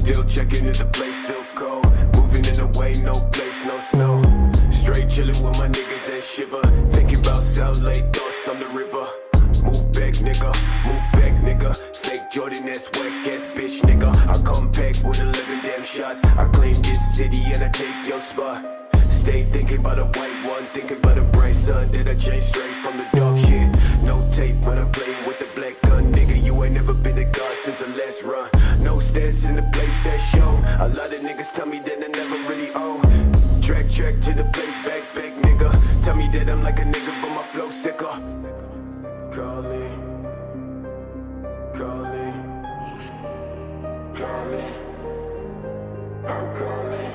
Still checking if the place still cold. Moving in a way, no place, no snow. Straight chilling with my niggas and shiver. Thinking about South Lake, thoughts on the river. Move back, nigga, move back, nigga. Fake Jordan, that's whack ass bitch, nigga. I come back with 11 damn shots. I claim this city and I take your spot. Stay thinking about a white one, thinking about a bright sun that I changed straight from the dark shit. No tape when I'm playing with the black gun, nigga. You ain't never been a god since the last run. No stats in the place that show. A lot of niggas tell me that I never really own. Track to the place, back, nigga. Tell me that I'm like a nigga, but my flow sicker. Call me, call me, call me. I'm calling,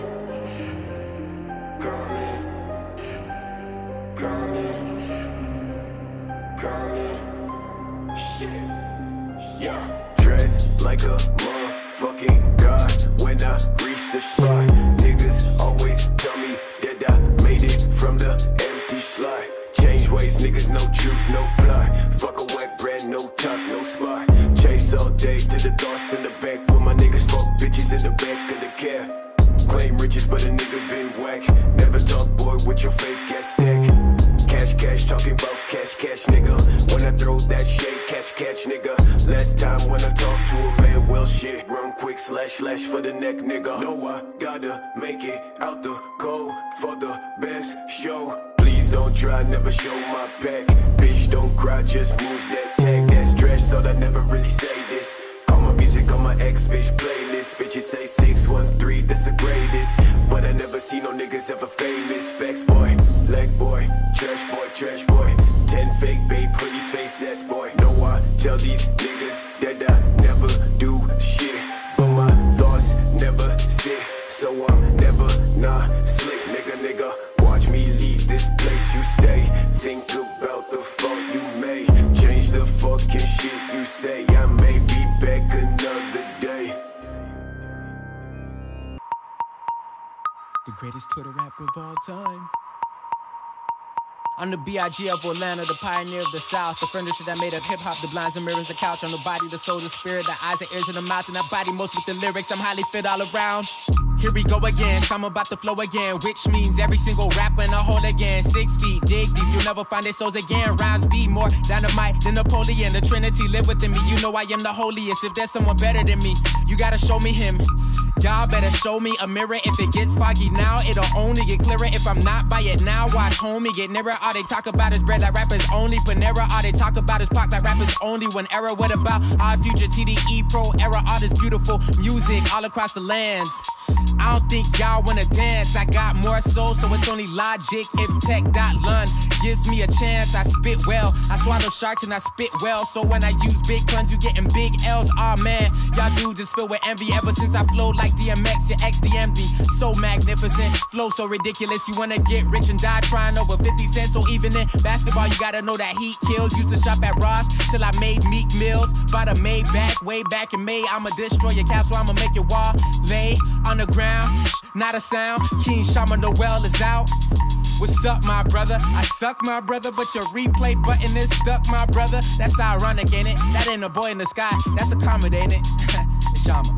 call me, call me, call me. Shit, yeah. Dressed like a motherfucking god when I reach the spot. Niggas always tell me that I made it from the empty slot. Change ways, niggas, no truth, no plot. Fuck a wet brand, no top, no spot. Chase all day to the thoughts in the back. With my niggas, fuck bitches in the back of the cab. Claim riches, but a nigga been whack. Never talk, boy, with your fake ass stack. Cash, talking about cash, nigga. When I throw that shade, catch, nigga. Last time when I talked to a man, well, shit. Run quick, slash for the neck, nigga. Know I gotta make it out the cold for the best show. Please don't try, never show my pack. Bitch, don't cry, just move that tag. That's trash, thought I'd never really say this. Call my music on my ex-bitch playlist. Bitches say 613, that's the greatest. But I never see no niggas ever famous. Facts, boy, leg boy, trash boy. 10 fake babe, pretty face ass boy. No, I tell these niggas that I never do shit. But my thoughts never sit, so I'm never not slick, nigga. Watch me leave this place you stay. Think about the fuck you made. Change the fucking shit you say. I may be back another day. The greatest Twitter rapper of all time. I'm the B.I.G. of Orlando, the pioneer of the South. The furniture that made up hip-hop, the blinds, the mirrors, the couch. I'm the body, the soul, the spirit, the eyes, the ears, and the mouth. And I body most with the lyrics. I'm highly fit all around. Here we go again, so I'm about to flow again. Which means every single rapper in a hole again. 6 feet, dig deep, you'll never find their souls again. Rhymes be more dynamite than Napoleon. The Trinity live within me, you know I am the holiest. If there's someone better than me, you gotta show me him. Y'all better show me a mirror. If it gets foggy now, it'll only get clearer. If I'm not by it now, watch homie get nearer. All they talk about is bread like rappers only Panera. All they talk about is Pac like rappers only One Era. What about our future? TDE Pro Era. All this beautiful music all across the lands. I don't think y'all wanna dance. I got more soul, so it's only logic. If tech.lun gives me a chance, I spit well. I swallow sharks and I spit well. So when I use big puns, you getting big L's. Aw man, y'all dudes just filled with envy. Ever since I flowed like DMX, your ex-DMV. So magnificent, flow so ridiculous. You wanna get rich and die trying over 50 cents. So even in basketball, you gotta know that heat kills. Used to shop at Ross till I made Meek Mills. Bought a Maybach way back in May. I'ma destroy your castle, I'ma make your wall lay on the ground. Not a sound. King Shama Noel is out. What's up, my brother? I suck, my brother, but your replay button is stuck, my brother. That's ironic, ain't it? That ain't a boy in the sky. That's a comment, ain't it? It's Shama.